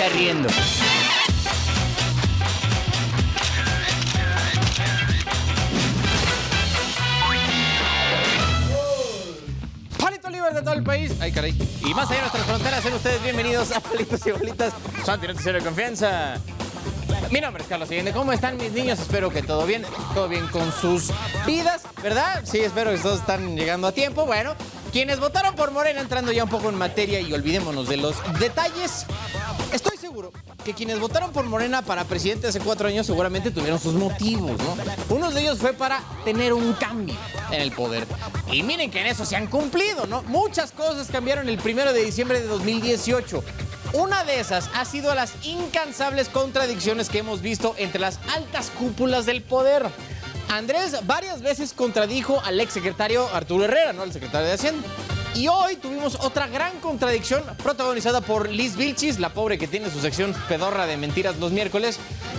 vaya riendo. Palito Libre de todo el país. Ay, caray. Y más allá de nuestras fronteras, sean ustedes bienvenidos a Palitos y Bolitas. Son directos y de confianza. Mi nombre es Carlos Allende. ¿Cómo están mis niños? Espero que todo bien con sus vidas, ¿verdad? Sí, espero que todos están llegando a tiempo. Bueno, quienes votaron por Morena, entrando ya un poco en materia y olvidémonos de los detalles. Estoy seguro que quienes votaron por Morena para presidente hace 4 años seguramente tuvieron sus motivos, ¿no? Uno de ellos fue para tener un cambio en el poder. Y miren que en eso se han cumplido, ¿no? Muchas cosas cambiaron el 1 de diciembre de 2018. Una de esas ha sido las incansables contradicciones que hemos visto entre las altas cúpulas del poder. Andrés varias veces contradijo al exsecretario Arturo Herrera, ¿no? El secretario de Hacienda. Y hoy tuvimos otra gran contradicción protagonizada por Liz Vilchis, la pobre que tiene su sección pedorra de mentiras los miércoles,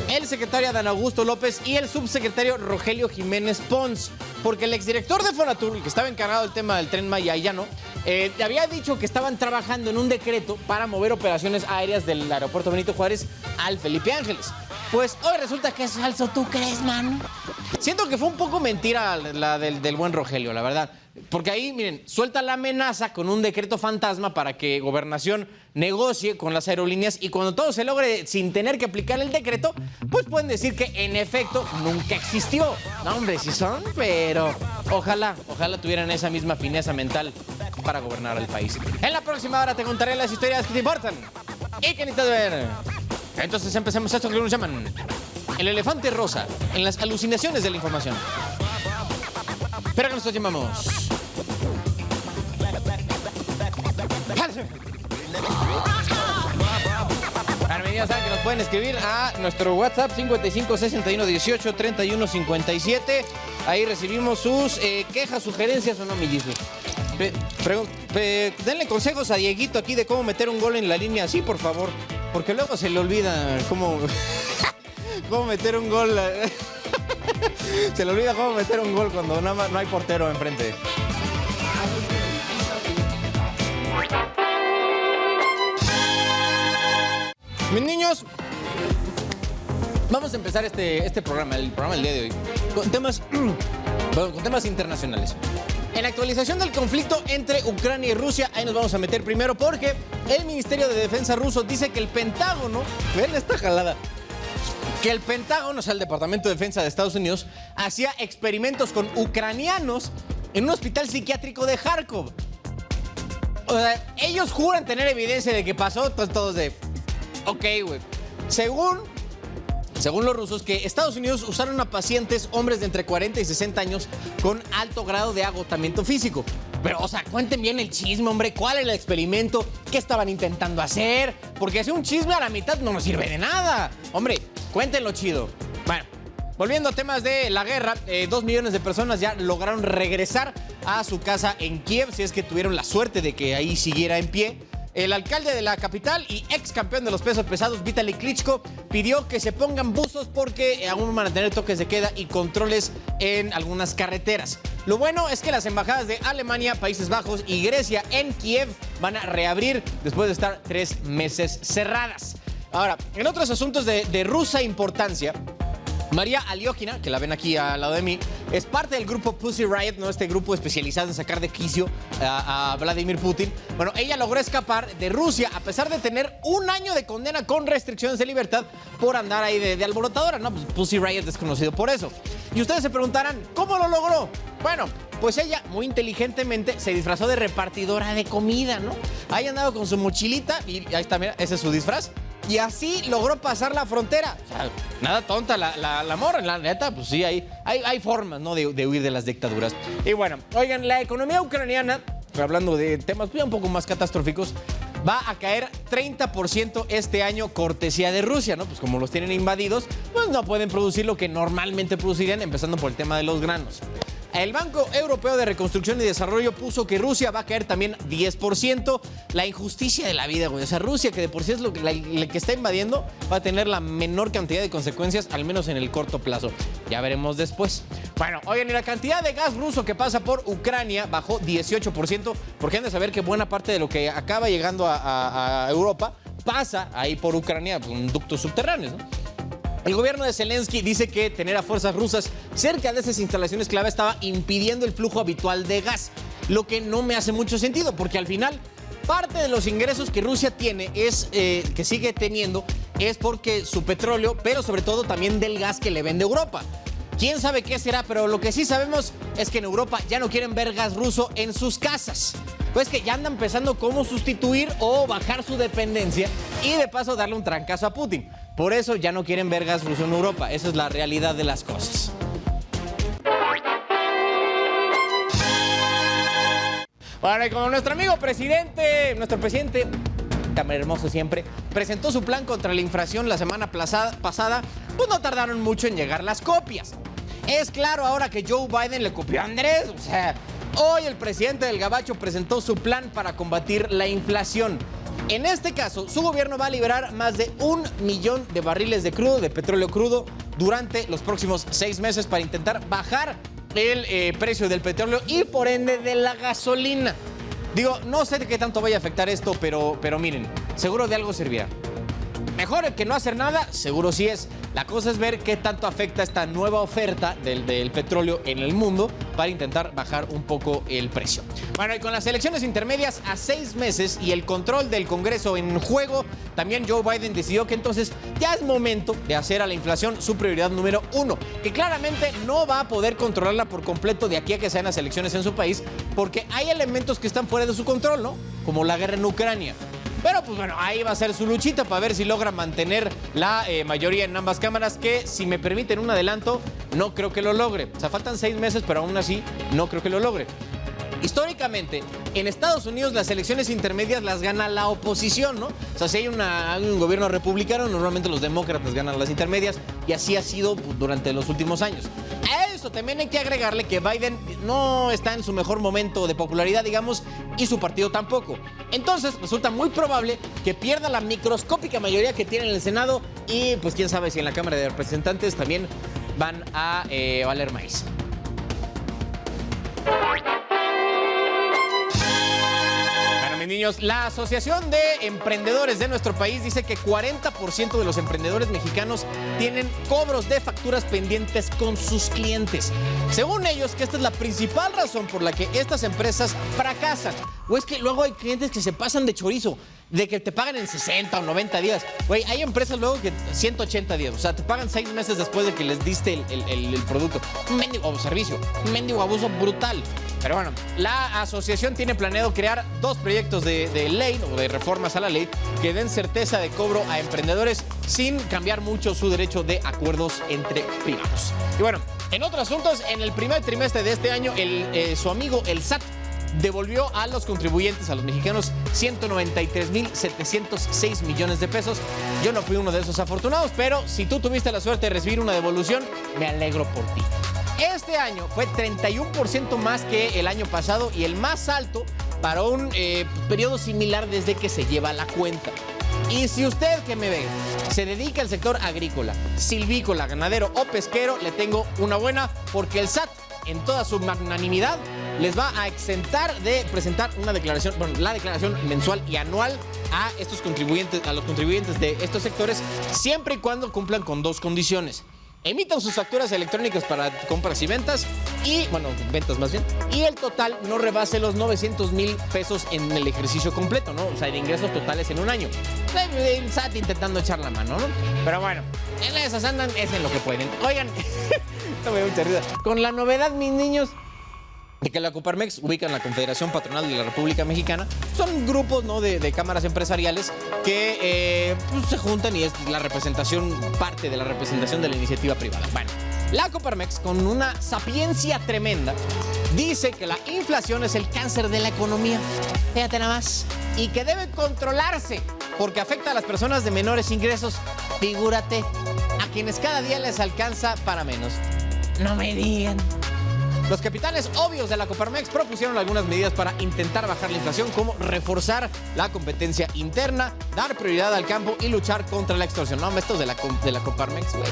el secretario Adán Augusto López y el subsecretario Rogelio Jiménez Pons. Porque el exdirector de Fonatur, el que estaba encargado del tema del Tren Maya y Llano, había dicho que estaban trabajando en un decreto para mover operaciones aéreas del aeropuerto Benito Juárez al Felipe Ángeles. Pues hoy resulta que es falso, ¿tú crees, man? Siento que fue un poco mentira la del buen Rogelio, la verdad. Porque ahí, miren, suelta la amenaza con un decreto fantasma para que Gobernación negocie con las aerolíneas y cuando todo se logre sin tener que aplicar el decreto, pues pueden decir que en efecto nunca existió. No, hombre, sí son, pero ojalá tuvieran esa misma fineza mental para gobernar el país. En la próxima hora te contaré las historias que te importan y que necesitas ver. Entonces empecemos esto que nos llaman el elefante rosa en las alucinaciones de la información. Pero que nosotros llamamos... Bueno, ya saben que nos pueden escribir a nuestro WhatsApp 55 61 18 31 57. Ahí recibimos sus quejas, sugerencias o no, mi Jesus. Denle consejos a Dieguito aquí de cómo meter un gol en la línea así, por favor. Porque luego se le olvida cómo meter un gol. Se le olvida cómo meter un gol cuando nada más no hay portero enfrente. Mis niños, vamos a empezar este programa, el programa del día de hoy, con temas internacionales. En la actualización del conflicto entre Ucrania y Rusia, ahí nos vamos a meter primero porque el Ministerio de Defensa ruso dice que el Pentágono, ven esta jalada, que el Pentágono, o sea, el Departamento de Defensa de Estados Unidos, hacía experimentos con ucranianos en un hospital psiquiátrico de Kharkov. O sea, ellos juran tener evidencia de que pasó, entonces todos de... Ok, güey. Según los rusos, que Estados Unidos usaron a pacientes, hombres de entre 40 y 60 años, con alto grado de agotamiento físico. Pero, o sea, cuenten bien el chisme, hombre. ¿Cuál era el experimento? ¿Qué estaban intentando hacer? Porque hacer un chisme a la mitad no nos sirve de nada. Hombre, cuéntenlo chido. Bueno, volviendo a temas de la guerra, 2 millones de personas ya lograron regresar a su casa en Kiev, si es que tuvieron la suerte de que ahí siguiera en pie. El alcalde de la capital y ex campeón de los pesos pesados, Vitaly Klitschko, pidió que se pongan buzos porque aún van a tener toques de queda y controles en algunas carreteras. Lo bueno es que las embajadas de Alemania, Países Bajos y Grecia en Kiev van a reabrir después de estar 3 meses cerradas. Ahora, en otros asuntos de rusa importancia, María Aliógina, que la ven aquí al lado de mí, es parte del grupo Pussy Riot, ¿no? Este grupo especializado en sacar de quicio a Vladimir Putin. Bueno, ella logró escapar de Rusia a pesar de tener 1 año de condena con restricciones de libertad por andar ahí de alborotadora, ¿no? Pues Pussy Riot es conocido por eso. Y ustedes se preguntarán, ¿cómo lo logró? Bueno, pues ella muy inteligentemente se disfrazó de repartidora de comida, ¿no? Ahí andaba con su mochilita y ahí está, mira, ese es su disfraz. Y así logró pasar la frontera. O sea, nada tonta la morra, la neta, pues sí, hay formas, ¿no? de huir de las dictaduras. Y bueno, oigan, la economía ucraniana, hablando de temas un poco más catastróficos, va a caer 30% este año cortesía de Rusia, ¿no? Pues como los tienen invadidos, pues no pueden producir lo que normalmente producirían, empezando por el tema de los granos. El Banco Europeo de Reconstrucción y Desarrollo puso que Rusia va a caer también 10%. La injusticia de la vida, güey. O sea, Rusia, que de por sí es lo que está invadiendo, va a tener la menor cantidad de consecuencias, al menos en el corto plazo. Ya veremos después. Bueno, oigan, y la cantidad de gas ruso que pasa por Ucrania bajó 18%, porque han de saber que buena parte de lo que acaba llegando a Europa pasa ahí por Ucrania, con ductos subterráneos, ¿no? El gobierno de Zelensky dice que tener a fuerzas rusas cerca de esas instalaciones clave estaba impidiendo el flujo habitual de gas, lo que no me hace mucho sentido, porque al final parte de los ingresos que Rusia tiene que sigue teniendo es porque su petróleo, pero sobre todo también del gas que le vende Europa. ¿Quién sabe qué será? Pero lo que sí sabemos es que en Europa ya no quieren ver gas ruso en sus casas. Pues que ya andan pensando cómo sustituir o bajar su dependencia y de paso darle un trancazo a Putin. Por eso ya no quieren ver gas ruso en Europa. Esa es la realidad de las cosas. Bueno, y como nuestro presidente, tan hermoso siempre, presentó su plan contra la inflación la semana pasada, pues no tardaron mucho en llegar las copias. Es claro ahora que Joe Biden le copió a Andrés, o sea, hoy el presidente del Gabacho presentó su plan para combatir la inflación. En este caso, su gobierno va a liberar más de 1 millón de barriles de petróleo crudo, durante los próximos 6 meses para intentar bajar el precio del petróleo y por ende de la gasolina. Digo, no sé de qué tanto vaya a afectar esto, pero miren, seguro de algo servirá. Mejor que no hacer nada, seguro sí es. La cosa es ver qué tanto afecta esta nueva oferta del petróleo en el mundo para intentar bajar un poco el precio. Bueno, y con las elecciones intermedias a 6 meses y el control del Congreso en juego, también Joe Biden decidió que entonces ya es momento de hacer a la inflación su prioridad número 1, que claramente no va a poder controlarla por completo de aquí a que sean las elecciones en su país, porque hay elementos que están fuera de su control, ¿no? Como la guerra en Ucrania. Pero pues bueno, ahí va a ser su luchita para ver si logra mantener la mayoría en ambas cámaras, que si me permiten un adelanto, no creo que lo logre. O sea, faltan 6 meses, pero aún así no creo que lo logre. Históricamente, en Estados Unidos las elecciones intermedias las gana la oposición, ¿no? O sea, si hay un gobierno republicano, normalmente los demócratas ganan las intermedias, y así ha sido durante los últimos años. A eso también hay que agregarle que Biden no está en su mejor momento de popularidad, digamos, y su partido tampoco. Entonces, resulta muy probable que pierda la microscópica mayoría que tiene en el Senado, y pues quién sabe si en la Cámara de Representantes también van a valer maíz. Niños, la Asociación de Emprendedores de nuestro país dice que 40% de los emprendedores mexicanos tienen cobros de facturas pendientes con sus clientes. Según ellos, que esta es la principal razón por la que estas empresas fracasan. O es que luego hay clientes que se pasan de chorizo, de que te pagan en 60 o 90 días. Güey, hay empresas luego que 180 días. O sea, te pagan 6 meses después de que les diste el producto. Un mendigo servicio, un mendigo abuso brutal. Pero bueno, la asociación tiene planeado crear 2 proyectos de ley o de reformas a la ley que den certeza de cobro a emprendedores sin cambiar mucho su derecho de acuerdos entre privados. Y bueno, en otros asuntos, en el primer trimestre de este año, su amigo el SAT devolvió a los contribuyentes, a los mexicanos, 193,706 millones de pesos. Yo no fui uno de esos afortunados, pero si tú tuviste la suerte de recibir una devolución, me alegro por ti. Este año fue 31% más que el año pasado y el más alto para un periodo similar desde que se lleva la cuenta. Y si usted que me ve se dedica al sector agrícola, silvícola, ganadero o pesquero, le tengo una buena, porque el SAT, en toda su magnanimidad, les va a exentar de presentar una declaración, la declaración mensual y anual a los contribuyentes de estos sectores, siempre y cuando cumplan con 2 condiciones. Emitan sus facturas electrónicas para compras y ventas, ventas más bien, y el total no rebase los 900,000 pesos en el ejercicio completo, ¿no? O sea, de ingresos totales en un año. El SAT intentando echar la mano, ¿no? Pero bueno, en esas andan, es en lo que pueden. Oigan, esto me da mucha risa. Con la novedad, mis niños, de que la Coparmex ubica en la Confederación Patronal de la República Mexicana. Son grupos, ¿no?, de cámaras empresariales que se juntan y es la representación, parte de la representación de la iniciativa privada. Bueno, la Coparmex, con una sapiencia tremenda, dice que la inflación es el cáncer de la economía. Fíjate nada más. Y que debe controlarse porque afecta a las personas de menores ingresos. Figúrate, a quienes cada día les alcanza para menos. No me digan. Los capitanes obvios de la Coparmex propusieron algunas medidas para intentar bajar la inflación, como reforzar la competencia interna, dar prioridad al campo y luchar contra la extorsión. No, estos de la Coparmex, güey.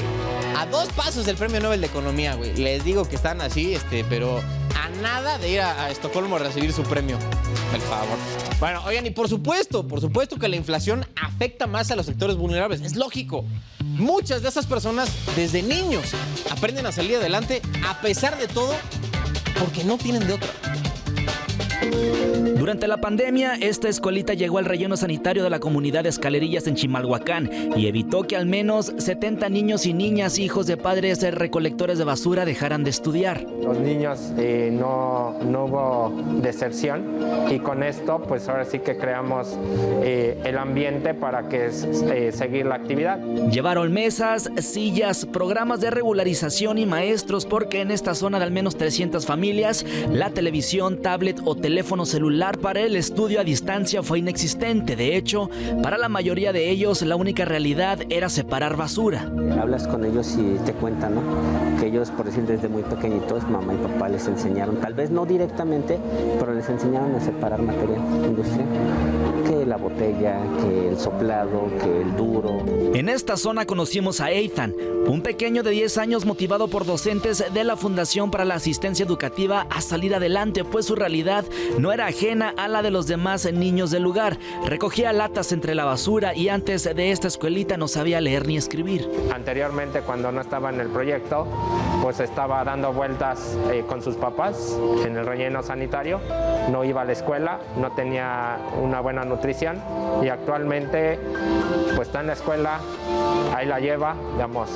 A 2 pasos del Premio Nobel de Economía, güey. Les digo que están así, pero a nada de ir a Estocolmo a recibir su premio. Por favor. Bueno, oigan, y por supuesto que la inflación afecta más a los sectores vulnerables. Es lógico. Muchas de esas personas, desde niños, aprenden a salir adelante a pesar de todo, porque no tienen de otra. Durante la pandemia, esta escuelita llegó al relleno sanitario de la comunidad de Escalerillas en Chimalhuacán y evitó que al menos 70 niños y niñas, hijos de padres recolectores de basura, dejaran de estudiar. Los niños no hubo deserción, y con esto pues ahora sí que creamos el ambiente para que seguir la actividad. Llevaron mesas, sillas, programas de regularización y maestros, porque en esta zona de al menos 300 familias, la televisión, tablet o teléfono celular para el estudio a distancia fue inexistente. De hecho, para la mayoría de ellos, la única realidad era separar basura. Hablas con ellos y te cuentan, ¿no?, que ellos, por decir, desde muy pequeñitos, mamá y papá les enseñaron, tal vez no directamente, pero les enseñaron a separar material industrial. Que la botella, que el soplado, que el duro. En esta zona conocimos a Ethan, un pequeño de 10 años motivado por docentes de la Fundación para la Asistencia Educativa a salir adelante, pues su realidad no era ajena a la de los demás niños del lugar. Recogía latas entre la basura y antes de esta escuelita no sabía leer ni escribir. Anteriormente, cuando no estaba en el proyecto, pues estaba dando vueltas con sus papás en el relleno sanitario, no iba a la escuela, no tenía una buena nutrición, y actualmente pues está en la escuela, ahí la lleva, digamos,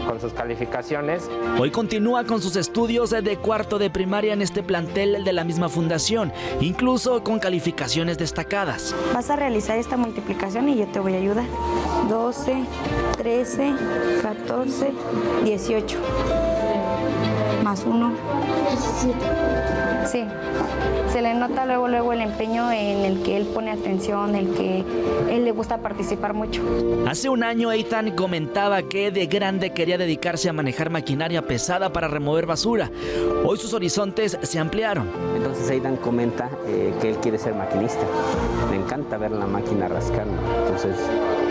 con sus calificaciones. Hoy continúa con sus estudios de cuarto de primaria en este plantel de la misma fundación, incluso con calificaciones destacadas. Vas a realizar esta multiplicación y yo te voy a ayudar. 12, 13, 14, 18. Más 1. 17. Sí. Se le nota luego el empeño en el que él pone atención, el que él le gusta participar mucho. Hace un año, Ethan comentaba que de grande quería dedicarse a manejar maquinaria pesada para remover basura. Hoy sus horizontes se ampliaron. Entonces Ethan comenta que él quiere ser maquinista. Me encanta ver la máquina rascando. Entonces,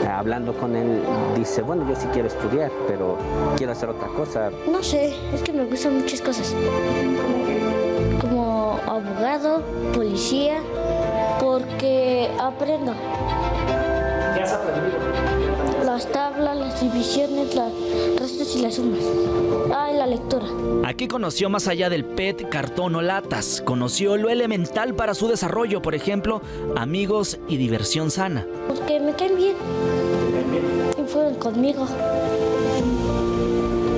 hablando con él, dice, bueno, yo sí quiero estudiar, pero quiero hacer otra cosa. No sé, es que me gustan muchas cosas. Como abogado, policía, porque aprendo. ¿Qué has aprendido? Las tablas, las divisiones, las restas y las sumas. Ah, y la lectura. Aquí conoció más allá del PET, cartón o latas. Conoció lo elemental para su desarrollo, por ejemplo, amigos y diversión sana. Porque me caen bien. Y fueron conmigo.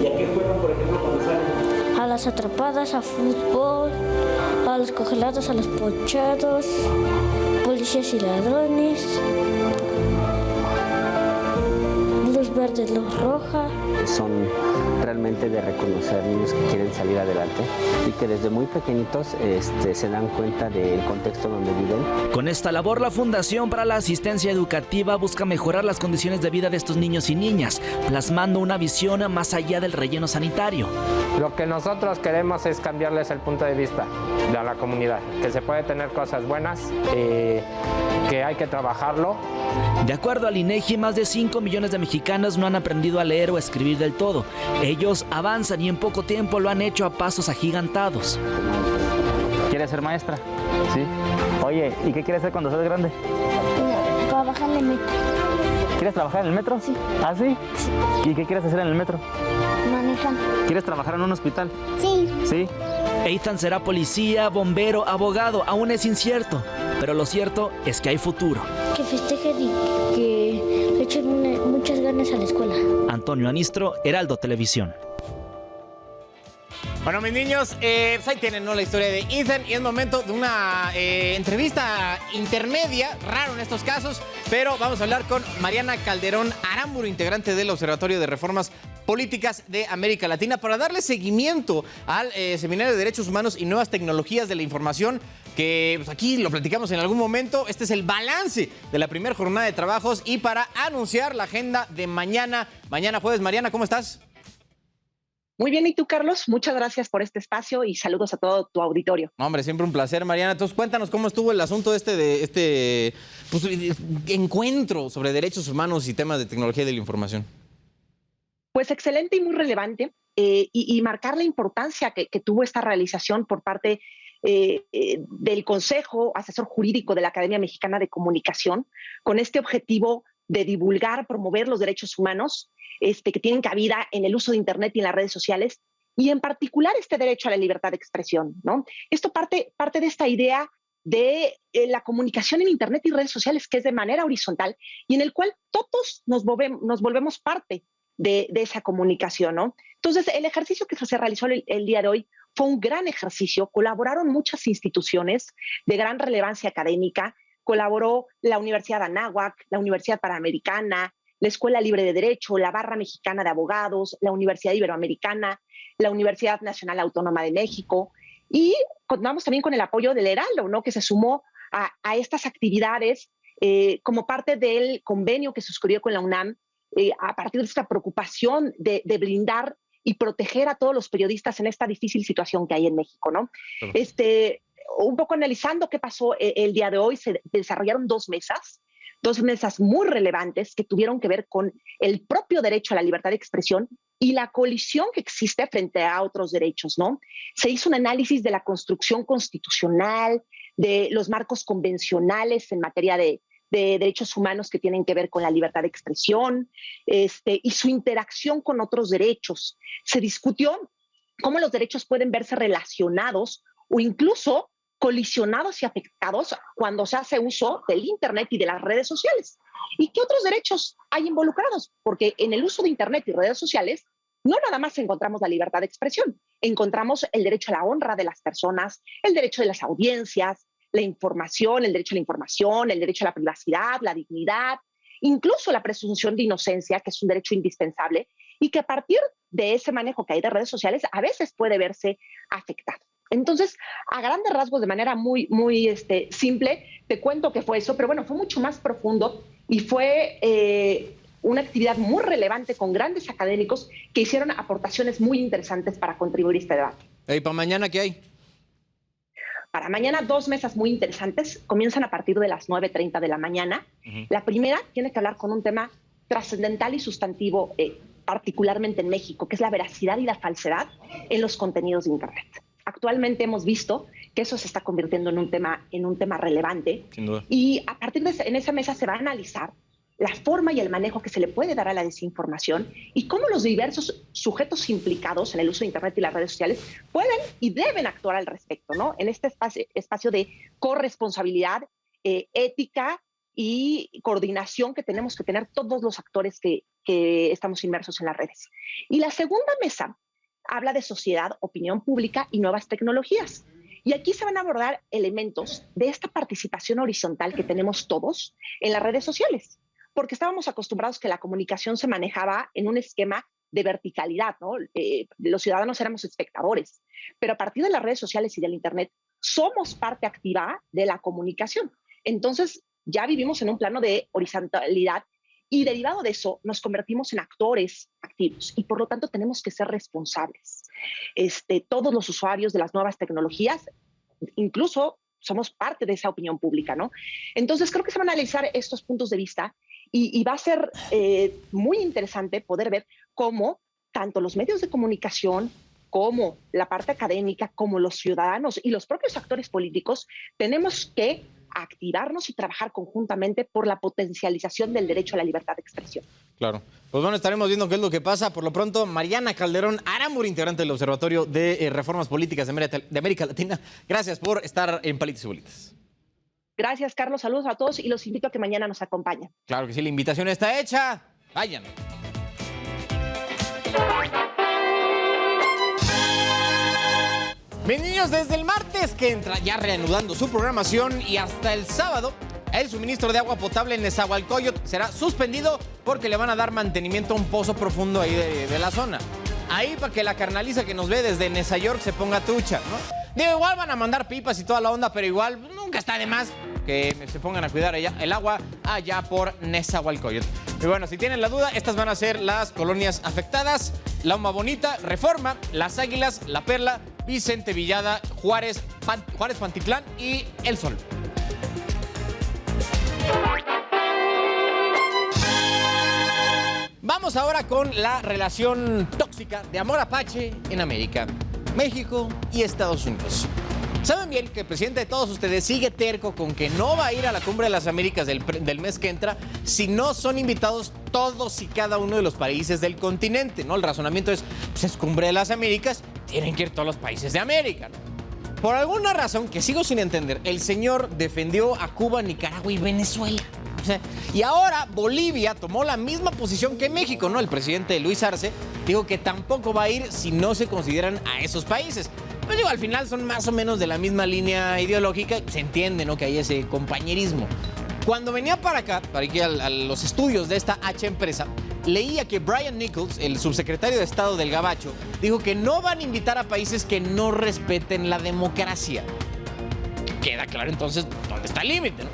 ¿Y a qué juegan, por ejemplo, cuando salen? A las atrapadas, a fútbol, a los congelados, a los ponchados, policías y ladrones, luz verde, luz roja. Son realmente de reconocer niños que quieren salir adelante y que desde muy pequeñitos se dan cuenta del contexto donde viven. Con esta labor, la Fundación para la Asistencia Educativa busca mejorar las condiciones de vida de estos niños y niñas, plasmando una visión más allá del relleno sanitario. Lo que nosotros queremos es cambiarles el punto de vista de la comunidad, que se puede tener cosas buenas, que hay que trabajarlo. De acuerdo al INEGI, más de 5 millones de mexicanos no han aprendido a leer o escribir del todo. Ellos avanzan y en poco tiempo lo han hecho a pasos agigantados. ¿Quieres ser maestra? Sí. Oye, ¿y qué quieres ser cuando seas grande? Trabajar en el metro. ¿Quieres trabajar en el metro? Sí. ¿Ah, sí? ¿Y qué quieres hacer en el metro? Manejando. ¿Quieres trabajar en un hospital? Sí. Sí. Ethan será policía, bombero, abogado, aún es incierto. Pero lo cierto es que hay futuro. Que festejen y que le echen muchas ganas a la escuela. Antonio Anistro, Heraldo Televisión. Bueno, mis niños, pues ahí tienen, ¿no?, la historia de Ethan, y es momento de una entrevista intermedia, raro en estos casos, pero vamos a hablar con Mariana Calderón Aramburu, integrante del Observatorio de Reformas Políticas de América Latina, para darle seguimiento al Seminario de Derechos Humanos y Nuevas Tecnologías de la Información, que pues, aquí lo platicamos en algún momento. Este es el balance de la primera jornada de trabajos y para anunciar la agenda de mañana jueves. Mariana, ¿cómo estás? Muy bien, ¿y tú, Carlos? Muchas gracias por este espacio y saludos a todo tu auditorio. Hombre, siempre un placer, Mariana. Entonces, cuéntanos cómo estuvo el asunto de este encuentro sobre derechos humanos y temas de tecnología de la información. Pues excelente y muy relevante, y marcar la importancia que tuvo esta realización por parte del Consejo Asesor Jurídico de la Academia Mexicana de Comunicación, con este objetivo de divulgar, promover los derechos humanos que tienen cabida en el uso de Internet y en las redes sociales, y en particular este derecho a la libertad de expresión, ¿no? Esto parte de esta idea de la comunicación en Internet y redes sociales, que es de manera horizontal y en el cual todos nos volvemos parte de esa comunicación, ¿no? Entonces, el ejercicio que se realizó el día de hoy fue un gran ejercicio. Colaboraron muchas instituciones de gran relevancia académica. Colaboró la Universidad de Anáhuac, la Universidad Panamericana, la Escuela Libre de Derecho, la Barra Mexicana de Abogados, la Universidad Iberoamericana, la Universidad Nacional Autónoma de México, y contamos también con el apoyo del Heraldo, ¿no?, que se sumó a estas actividades como parte del convenio que suscribió con la UNAM, a partir de esta preocupación de blindar y proteger a todos los periodistas en esta difícil situación que hay en México, ¿no? Un poco analizando qué pasó el día de hoy, se desarrollaron dos mesas muy relevantes que tuvieron que ver con el propio derecho a la libertad de expresión y la colisión que existe frente a otros derechos, ¿no? Se hizo un análisis de la construcción constitucional, de los marcos convencionales en materia de derechos humanos que tienen que ver con la libertad de expresión, y su interacción con otros derechos. Se discutió cómo los derechos pueden verse relacionados o incluso colisionados y afectados cuando se hace uso del Internet y de las redes sociales. ¿Y qué otros derechos hay involucrados? Porque en el uso de Internet y redes sociales no nada más encontramos la libertad de expresión, encontramos el derecho a la honra de las personas, el derecho de las audiencias, la información, el derecho a la información, el derecho a la privacidad, la dignidad, incluso la presunción de inocencia, que es un derecho indispensable y que a partir de ese manejo que hay de redes sociales a veces puede verse afectado. Entonces, a grandes rasgos, de manera muy simple, te cuento que fue eso, pero bueno, fue mucho más profundo y fue una actividad muy relevante con grandes académicos que hicieron aportaciones muy interesantes para contribuir a este debate. ¿Y para mañana qué hay? Para mañana, dos mesas muy interesantes. Comienzan a partir de las 9:30 de la mañana. La primera tiene que hablar con un tema trascendental y sustantivo, particularmente en México, que es la veracidad y la falsedad en los contenidos de Internet. Actualmente hemos visto que eso se está convirtiendo en un tema relevante. Sin duda. Y a partir de en esa mesa se va a analizar la forma y el manejo que se le puede dar a la desinformación y cómo los diversos sujetos implicados en el uso de Internet y las redes sociales pueden y deben actuar al respecto, ¿no? En este espacio de corresponsabilidad, ética y coordinación que tenemos que tener todos los actores que estamos inmersos en las redes. Y la segunda mesa habla de sociedad, opinión pública y nuevas tecnologías. Y aquí se van a abordar elementos de esta participación horizontal que tenemos todos en las redes sociales, porque estábamos acostumbrados que la comunicación se manejaba en un esquema de verticalidad, ¿no? Los ciudadanos éramos espectadores, pero a partir de las redes sociales y del Internet somos parte activa de la comunicación. Entonces ya vivimos en un plano de horizontalidad y derivado de eso nos convertimos en actores activos y por lo tanto tenemos que ser responsables. Todos los usuarios de las nuevas tecnologías, incluso somos parte de esa opinión pública, ¿no? Entonces creo que se van a analizar estos puntos de vista y va a ser muy interesante poder ver cómo tanto los medios de comunicación como la parte académica, como los ciudadanos y los propios actores políticos tenemos que activarnos y trabajar conjuntamente por la potencialización del derecho a la libertad de expresión. Claro. Pues bueno, estaremos viendo qué es lo que pasa. Por lo pronto, Mariana Calderón Aramburu, integrante del Observatorio de Reformas Políticas de América Latina, gracias por estar en Palitos y Bolitas. Gracias, Carlos. Saludos a todos y los invito a que mañana nos acompañen. Claro que sí, la invitación está hecha. Vayan. Mis niños, desde el martes que entra ya reanudando su programación y hasta el sábado, el suministro de agua potable en Nezahualcóyotl será suspendido porque le van a dar mantenimiento a un pozo profundo ahí de la zona. Ahí para que la carnaliza que nos ve desde Neza York se ponga trucha, ¿no? Digo, igual van a mandar pipas y toda la onda, pero igual nunca está de más que se pongan a cuidar el agua allá por Nezahualcóyotl. Y bueno, si tienen la duda, estas van a ser las colonias afectadas: Loma Bonita, Reforma, Las Águilas, La Perla, Vicente Villada, Juárez, Pantitlán y El Sol. Vamos ahora con la relación tóxica de amor apache en América, México y Estados Unidos. Saben bien que el presidente de todos ustedes sigue terco con que no va a ir a la Cumbre de las Américas del mes que entra si no son invitados todos y cada uno de los países del continente, ¿no? El razonamiento es, pues es Cumbre de las Américas, tienen que ir todos los países de América, ¿no? Por alguna razón que sigo sin entender, el señor defendió a Cuba, Nicaragua y Venezuela. O sea, y ahora Bolivia tomó la misma posición que México, ¿no? El presidente Luis Arce dijo que tampoco va a ir si no se consideran a esos países. Pues digo, al final son más o menos de la misma línea ideológica, se entiende, ¿no? Que hay ese compañerismo. Cuando venía para acá, para ir a los estudios de esta H empresa, leía que Brian Nichols, el subsecretario de Estado del Gabacho, dijo que no van a invitar a países que no respeten la democracia. Queda claro entonces dónde está el límite, ¿no?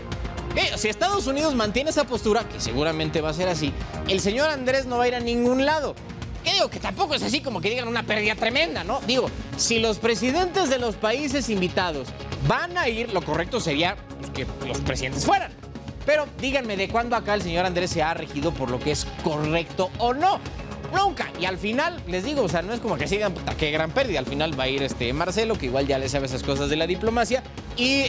Si Estados Unidos mantiene esa postura, que seguramente va a ser así, el señor Andrés no va a ir a ningún lado. ¿Qué digo? Que tampoco es así como que digan una pérdida tremenda, ¿no? Digo, si los presidentes de los países invitados van a ir, lo correcto sería pues, que los presidentes fueran. Pero díganme, ¿de cuándo acá el señor Andrés se ha regido por lo que es correcto o no? Nunca. Y al final, les digo, o sea, no es como que sigan, puta, qué gran pérdida. Al final va a ir Marcelo, que igual ya le sabe esas cosas de la diplomacia, y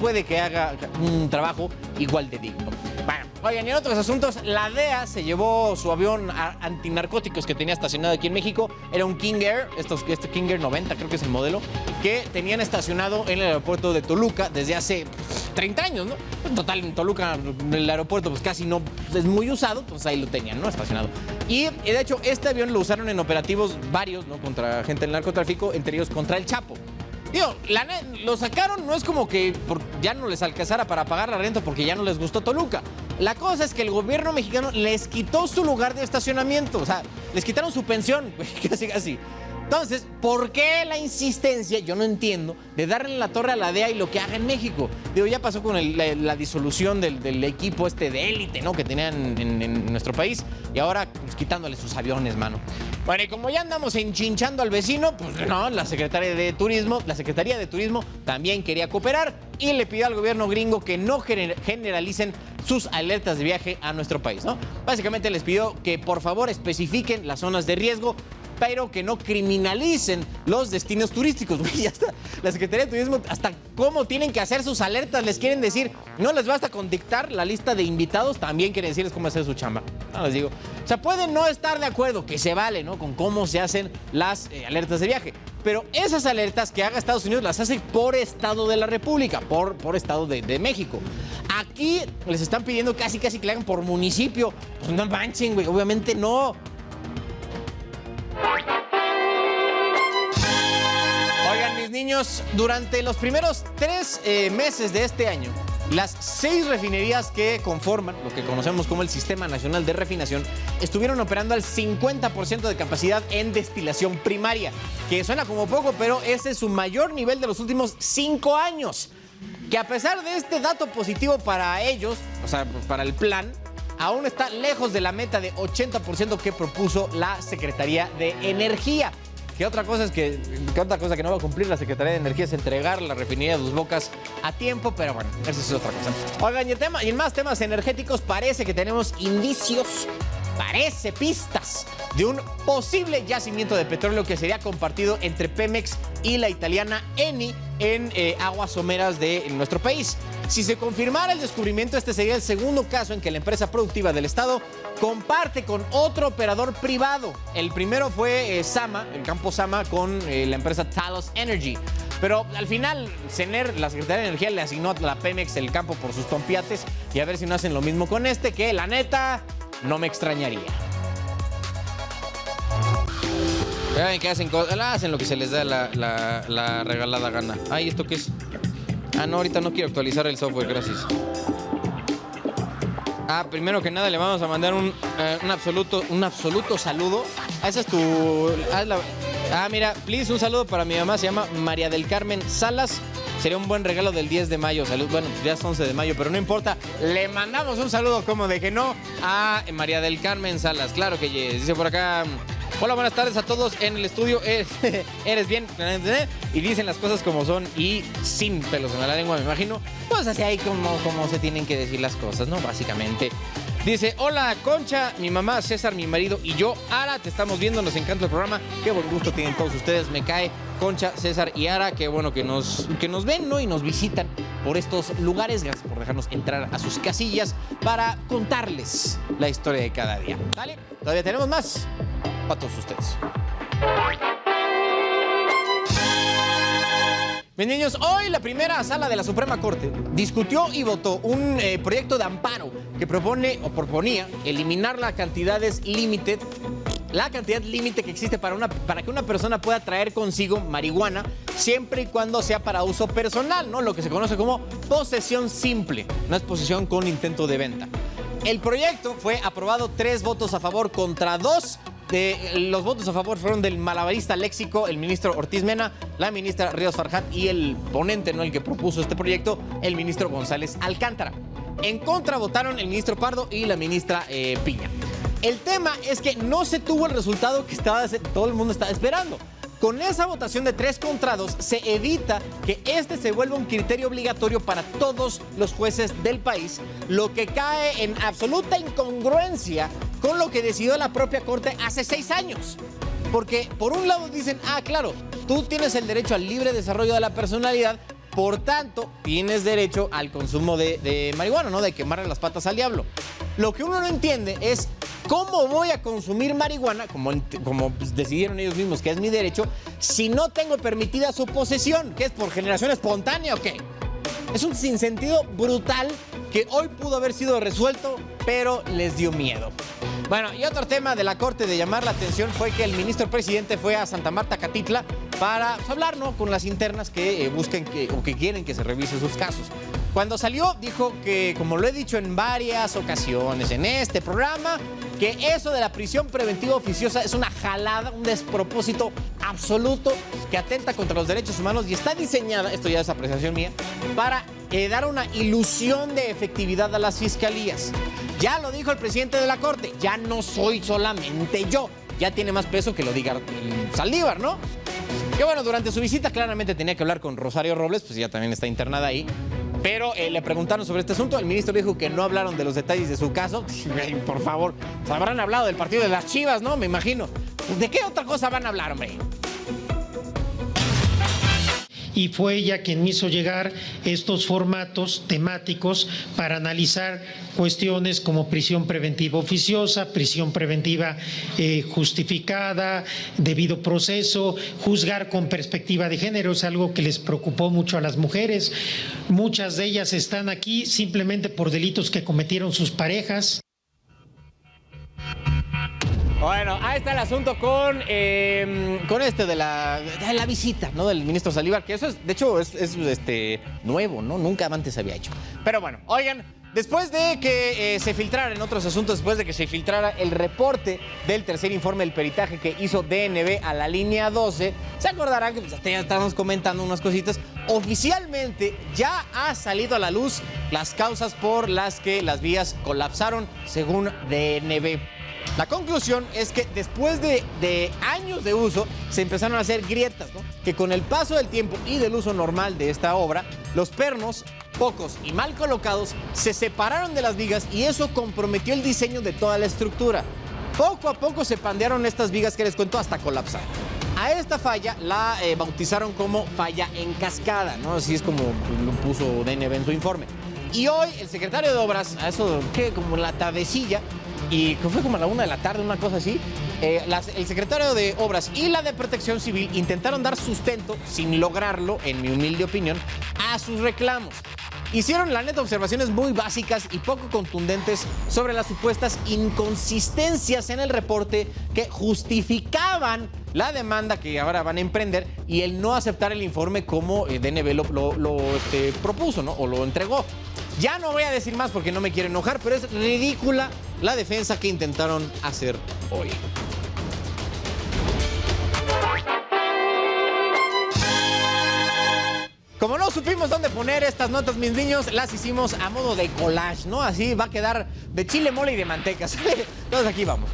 puede que haga un trabajo igual de digno. Bueno, oigan, y en otros asuntos, la DEA se llevó su avión antinarcóticos que tenía estacionado aquí en México. Era un King Air, este King Air 90, creo que es el modelo, que tenían estacionado en el aeropuerto de Toluca desde hace 30 años, ¿no? Total, en Toluca, el aeropuerto, pues casi no es muy usado, pues ahí lo tenían, ¿no? Estacionado. Y de hecho, este avión lo usaron en operativos varios, ¿no? Contra gente del narcotráfico, entre ellos contra el Chapo. Digo, lo sacaron, no es como que ya no les alcanzara para pagar la renta porque ya no les gustó Toluca. La cosa es que el gobierno mexicano les quitó su lugar de estacionamiento, o sea, les quitaron su pensión, casi. Entonces, ¿por qué la insistencia, yo no entiendo, de darle la torre a la DEA y lo que haga en México? Digo, ya pasó con la disolución del equipo de élite, ¿no? Que tenían en nuestro país, y ahora pues, quitándole sus aviones, mano. Bueno, y como ya andamos enchinchando al vecino, pues no, la Secretaría de Turismo también quería cooperar y le pidió al gobierno gringo que no generalicen sus alertas de viaje a nuestro país, ¿no? Básicamente les pidió que por favor especifiquen las zonas de riesgo, pero que no criminalicen los destinos turísticos. Ya está. La Secretaría de Turismo, hasta cómo tienen que hacer sus alertas, les quieren decir. No les basta con dictar la lista de invitados, también quieren decirles cómo hacer su chamba. No les digo. O sea, pueden no estar de acuerdo, que se vale, ¿no? Con cómo se hacen las alertas de viaje. Pero esas alertas que haga Estados Unidos las hace por estado de la República, por estado de México. Aquí les están pidiendo casi que le hagan por municipio. Pues no manchen, güey. Obviamente no. Oigan, mis niños, durante los primeros 3 meses de este año, las 6 refinerías que conforman lo que conocemos como el Sistema Nacional de Refinación estuvieron operando al 50% de capacidad en destilación primaria, que suena como poco, pero ese es su mayor nivel de los últimos 5 años. Que a pesar de este dato positivo para ellos, o sea, para el plan, aún está lejos de la meta de 80% que propuso la Secretaría de Energía. Que otra cosa que no va a cumplir la Secretaría de Energía es entregar la refinería de Dos Bocas a tiempo, pero bueno, eso es otra cosa. Oigan, y en más temas energéticos, parece que tenemos indicios, pistas de un posible yacimiento de petróleo que sería compartido entre Pemex y la italiana Eni en aguas someras de nuestro país. Si se confirmara el descubrimiento, este sería el segundo caso en que la empresa productiva del Estado comparte con otro operador privado. El primero fue Sama, el campo Sama, con la empresa Talos Energy. Pero al final, CENER, la Secretaría de Energía, le asignó a la Pemex el campo por sus tompiates, y a ver si no hacen lo mismo con que la neta no me extrañaría. Vean que hacen lo que se les da la regalada gana. Ay, ¿esto qué es? Ah, no, ahorita no quiero actualizar el software, gracias. Primero que nada le vamos a mandar un absoluto saludo. Esa es tu... mira, please, un saludo para mi mamá, se llama María del Carmen Salas. Sería un buen regalo del 10 de mayo. Salud. Bueno, ya es 11 de mayo, pero no importa. Le mandamos un saludo, como de que no, a María del Carmen Salas. Claro que yes. Dice por acá: hola, buenas tardes a todos en el estudio. Eres bien. Y dicen las cosas como son y sin pelos en la lengua, me imagino. Pues así ahí como se tienen que decir las cosas, ¿no? Básicamente. Dice: hola, Concha, mi mamá, César, mi marido y yo, Ara, te estamos viendo, nos encanta el programa. Qué buen gusto tienen todos ustedes. Me cae Concha, César y Ara. Qué bueno que nos ven, ¿no? Y nos visitan por estos lugares. Gracias por dejarnos entrar a sus casillas para contarles la historia de cada día. ¿Vale? Todavía tenemos más para todos ustedes. Bien, niños, hoy la primera sala de la Suprema Corte discutió y votó un proyecto de amparo que proponía eliminar la cantidad límite que existe para que una persona pueda traer consigo marihuana siempre y cuando sea para uso personal, ¿no? Lo que se conoce como posesión simple, no es posesión con intento de venta. El proyecto fue aprobado 3 votos a favor contra 2. Los votos a favor fueron del malabarista léxico, el ministro Ortiz Mena, la ministra Ríos Farjat y el ponente, ¿no? El que propuso este proyecto, el ministro González Alcántara. En contra votaron el ministro Pardo y la ministra Piña. El tema es que no se tuvo el resultado que todo el mundo estaba esperando. Con esa votación de 3 contra 2 se evita que este se vuelva un criterio obligatorio para todos los jueces del país, lo que cae en absoluta incongruencia con lo que decidió la propia Corte hace 6 años. Porque por un lado dicen: claro, tú tienes el derecho al libre desarrollo de la personalidad, por tanto, tienes derecho al consumo de marihuana, ¿no? De quemarle las patas al diablo. Lo que uno no entiende es cómo voy a consumir marihuana, como decidieron ellos mismos que es mi derecho, si no tengo permitida su posesión, que es por generación espontánea o qué. Es un sinsentido brutal que hoy pudo haber sido resuelto, pero les dio miedo. Bueno, y otro tema de la Corte de llamar la atención fue que el ministro presidente fue a Santa Marta, Catitla, para hablar, ¿no?, con las internas que busquen o que quieren que se revisen sus casos. Cuando salió, dijo que, como lo he dicho en varias ocasiones en este programa, que eso de la prisión preventiva oficiosa es una jalada, un despropósito absoluto que atenta contra los derechos humanos y está diseñada, esto ya es apreciación mía, para dar una ilusión de efectividad a las fiscalías. Ya lo dijo el presidente de la Corte, ya no soy solamente yo, ya tiene más peso que lo diga Saldívar, ¿no? Que bueno, durante su visita claramente tenía que hablar con Rosario Robles, pues ya también está internada ahí. Pero le preguntaron sobre este asunto, el ministro dijo que no hablaron de los detalles de su caso. Por favor, habrán hablado del partido de las Chivas, ¿no? Me imagino. ¿De qué otra cosa van a hablar, hombre? Y fue ella quien me hizo llegar estos formatos temáticos para analizar cuestiones como prisión preventiva oficiosa, prisión preventiva justificada, debido proceso, juzgar con perspectiva de género, es algo que les preocupó mucho a las mujeres. Muchas de ellas están aquí simplemente por delitos que cometieron sus parejas. Bueno, ahí está el asunto con este de la visita, ¿no?, del ministro Saldívar, que eso es, de hecho, es nuevo, ¿no? Nunca antes se había hecho. Pero bueno, oigan, después de que se filtrara en otros asuntos, después de que se filtrara el reporte del tercer informe del peritaje que hizo DNB a la línea 12, se acordarán que pues, ya estábamos comentando unas cositas. Oficialmente ya ha salido a la luz las causas por las que las vías colapsaron, según DNB. La conclusión es que después de años de uso se empezaron a hacer grietas, ¿no?, que con el paso del tiempo y del uso normal de esta obra, los pernos, pocos y mal colocados, se separaron de las vigas y eso comprometió el diseño de toda la estructura. Poco a poco se pandearon estas vigas que les cuento hasta colapsar. A esta falla la bautizaron como falla en cascada, ¿no? Así es como lo puso DNB en su informe. Y hoy el secretario de Obras, a eso que como la tardecilla, y que fue como a la 1 de la tarde, una cosa así, el secretario de Obras y la de Protección Civil intentaron dar sustento, sin lograrlo, en mi humilde opinión, a sus reclamos. Hicieron, la neta, observaciones muy básicas y poco contundentes sobre las supuestas inconsistencias en el reporte que justificaban la demanda que ahora van a emprender y el no aceptar el informe como DNB lo propuso, ¿no?, o lo entregó. Ya no voy a decir más porque no me quiero enojar, pero es ridícula la defensa que intentaron hacer hoy. Como no supimos dónde poner estas notas, mis niños, las hicimos a modo de collage, ¿no? Así va a quedar de chile, mole y de manteca, ¿sale? Entonces aquí vamos.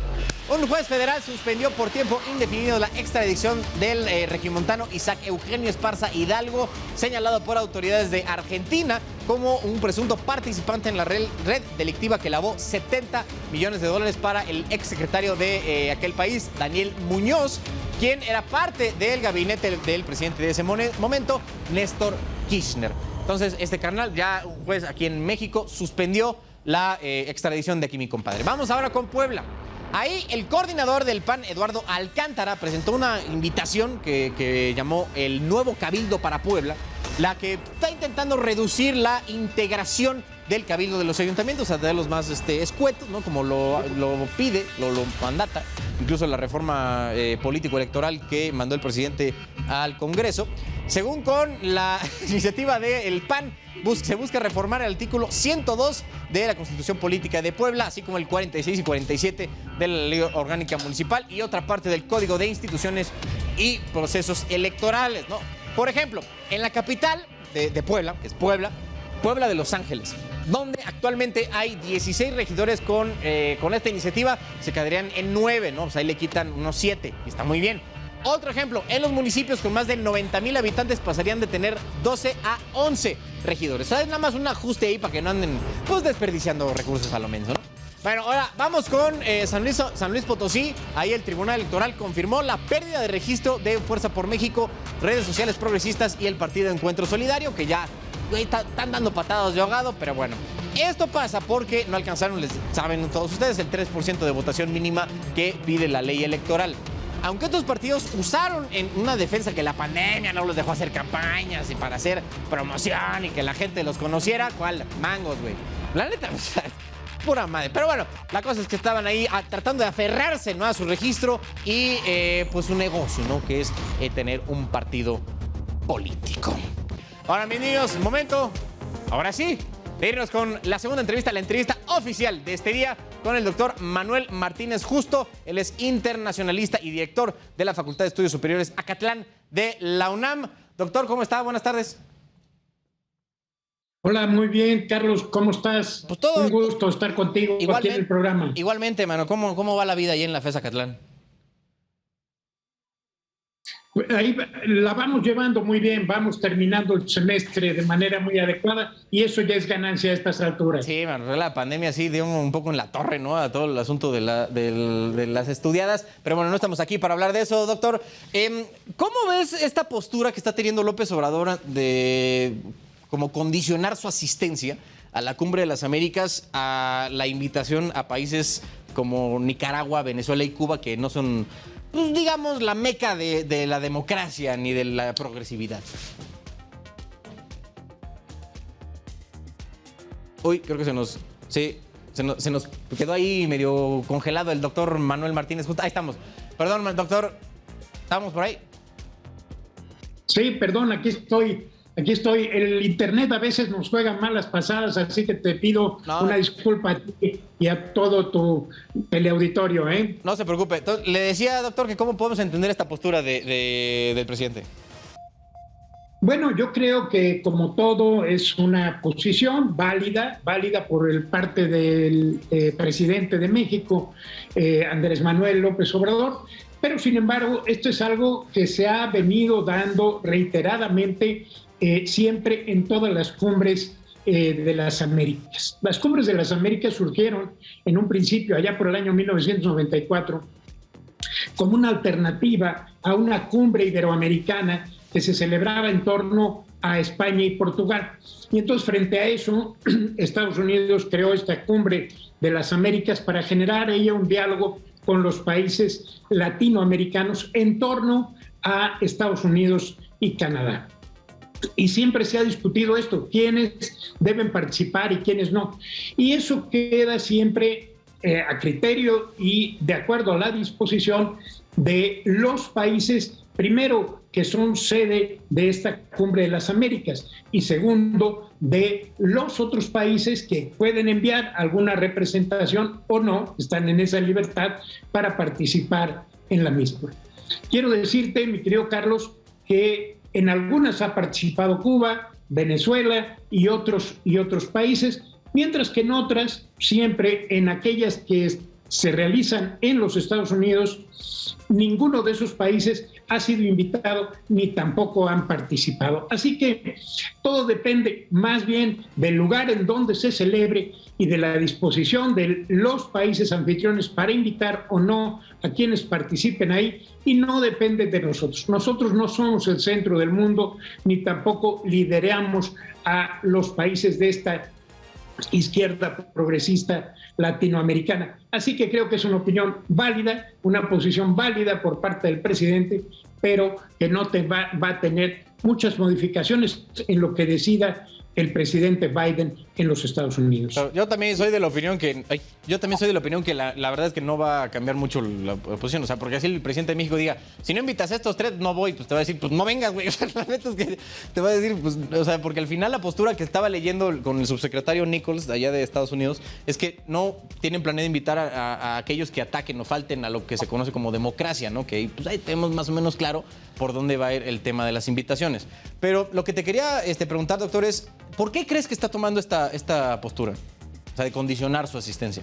Un juez federal suspendió por tiempo indefinido la extradición del regiomontano Isaac Eugenio Esparza Hidalgo, señalado por autoridades de Argentina como un presunto participante en la red delictiva que lavó $70 millones para el exsecretario de aquel país, Daniel Muñoz, quien era parte del gabinete del presidente de ese momento, Néstor Kirchner. Entonces, este carnal, ya un juez aquí en México suspendió la extradición de aquí mi compadre. Vamos ahora con Puebla. Ahí el coordinador del PAN, Eduardo Alcántara, presentó una invitación que llamó el Nuevo Cabildo para Puebla, la que está intentando reducir la integración del cabildo de los ayuntamientos, a los más escuetos, ¿no? Como lo pide, lo mandata, incluso la reforma político-electoral que mandó el presidente al Congreso. Según con la iniciativa del PAN, se busca reformar el artículo 102 de la Constitución Política de Puebla, así como el 46 y 47 de la Ley Orgánica Municipal y otra parte del Código de Instituciones y Procesos Electorales, ¿no? Por ejemplo, en la capital de Puebla, que es Puebla de Los Ángeles, donde actualmente hay 16 regidores con esta iniciativa, se quedarían en 9, ¿no? Pues ahí le quitan unos 7, y está muy bien. Otro ejemplo, en los municipios con más de 90,000 habitantes pasarían de tener 12 a 11 regidores. ¿Sabes? Nada más un ajuste ahí para que no anden pues desperdiciando recursos a lo menos, ¿no? Bueno, ahora vamos con San Luis Potosí. Ahí el Tribunal Electoral confirmó la pérdida de registro de Fuerza por México, redes sociales progresistas y el Partido Encuentro Solidario, que ya están dando patadas de ahogado, pero bueno. Esto pasa porque no alcanzaron, saben todos ustedes, el 3% de votación mínima que pide la ley electoral. Aunque otros partidos usaron en una defensa que la pandemia no los dejó hacer campañas y para hacer promoción y que la gente los conociera, ¿cuál? Mangos, güey. La neta, o sea, pura madre. Pero bueno, la cosa es que estaban ahí tratando de aferrarse, ¿no?, a su registro y pues su negocio, ¿no?, que es tener un partido político. Ahora, mis niños, momento, ahora sí, de irnos con la segunda entrevista, la entrevista oficial de este día con el doctor Manuel Martínez Justo. Él es internacionalista y director de la Facultad de Estudios Superiores Acatlán de la UNAM. Doctor, ¿cómo está? Buenas tardes. Hola, muy bien, Carlos, ¿cómo estás? Pues todo, un gusto estar contigo aquí en el programa. Igualmente, mano, ¿cómo va la vida ahí en la FES Acatlán? Ahí la vamos llevando muy bien, vamos terminando el semestre de manera muy adecuada y eso ya es ganancia a estas alturas. Sí, mano, la pandemia sí dio un poco en la torre, ¿no?, a todo el asunto de las estudiadas, pero bueno, no estamos aquí para hablar de eso, doctor. ¿Cómo ves esta postura que está teniendo López Obrador de como condicionar su asistencia a la Cumbre de las Américas a la invitación a países como Nicaragua, Venezuela y Cuba, que no son, pues digamos, la meca de la democracia ni de la progresividad? Uy, creo que se nos quedó ahí medio congelado el doctor Manuel Martínez. Justo, ahí estamos. Perdón, doctor, ¿estamos por ahí? Sí, perdón, aquí estoy. El internet a veces nos juega malas pasadas, así que te pido una disculpa a ti y a todo tu teleauditorio, ¿eh? No se preocupe. Entonces, le decía, doctor, que cómo podemos entender esta postura del presidente. Bueno, yo creo que como todo es una posición válida por el parte del presidente de México, Andrés Manuel López Obrador, pero sin embargo esto es algo que se ha venido dando reiteradamente siempre en todas las cumbres de las Américas. Las cumbres de las Américas surgieron en un principio, allá por el año 1994, como una alternativa a una cumbre iberoamericana que se celebraba en torno a España y Portugal. Y entonces, frente a eso, Estados Unidos creó esta cumbre de las Américas para generar ella un diálogo con los países latinoamericanos en torno a Estados Unidos y Canadá. Y siempre se ha discutido esto, quiénes deben participar y quiénes no. Y eso queda siempre a criterio y de acuerdo a la disposición de los países, primero, que son sede de esta Cumbre de las Américas, y segundo, de los otros países que pueden enviar alguna representación o no, están en esa libertad para participar en la misma. Quiero decirte, mi querido Carlos, que en algunas ha participado Cuba, Venezuela y otros países, mientras que en otras, siempre en aquellas que se realizan en los Estados Unidos, ninguno de esos países ha sido invitado ni tampoco han participado. Así que todo depende más bien del lugar en donde se celebre y de la disposición de los países anfitriones para invitar o no a quienes participen ahí, y no depende de nosotros. Nosotros no somos el centro del mundo, ni tampoco lideramos a los países de esta izquierda progresista latinoamericana. Así que creo que es una opinión válida, una posición válida por parte del presidente, pero que no va a tener muchas modificaciones en lo que decida el presidente Biden en los Estados Unidos. Pero yo también soy de la opinión que la verdad es que no va a cambiar mucho la posición. O sea, porque así el presidente de México diga, si no invitas a estos tres, no voy, pues te va a decir, pues no vengas, güey. O sea, la neta es que te va a decir, pues, o sea, porque al final la postura que estaba leyendo con el subsecretario Nichols de allá de Estados Unidos es que no tienen planeado invitar a aquellos que ataquen o falten a lo que se conoce como democracia, ¿no? Que pues ahí tenemos más o menos claro por dónde va a ir el tema de las invitaciones. Pero lo que te quería preguntar, doctor, es ¿por qué crees que está tomando esta postura? O sea, de condicionar su asistencia.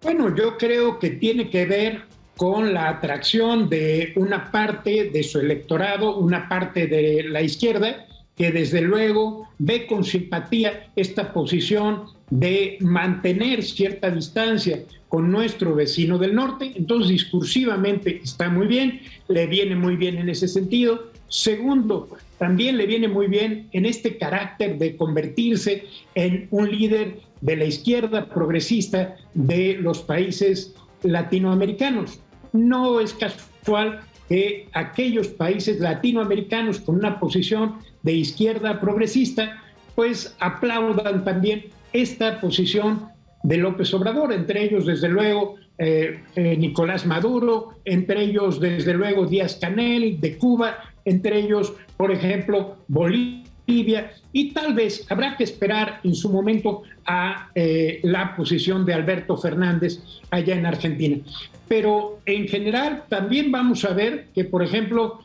Bueno, yo creo que tiene que ver con la atracción de una parte de su electorado, una parte de la izquierda, que desde luego ve con simpatía esta posición de mantener cierta distancia con nuestro vecino del norte. Entonces, discursivamente está muy bien, le viene muy bien en ese sentido. Segundo, también le viene muy bien en este carácter de convertirse en un líder de la izquierda progresista de los países latinoamericanos. No es casual que aquellos países latinoamericanos con una posición de izquierda progresista pues aplaudan también esta posición de López Obrador, entre ellos desde luego Nicolás Maduro, entre ellos desde luego Díaz-Canel de Cuba, entre ellos, por ejemplo, Bolivia, y tal vez habrá que esperar en su momento a la posición de Alberto Fernández allá en Argentina. Pero en general también vamos a ver que, por ejemplo,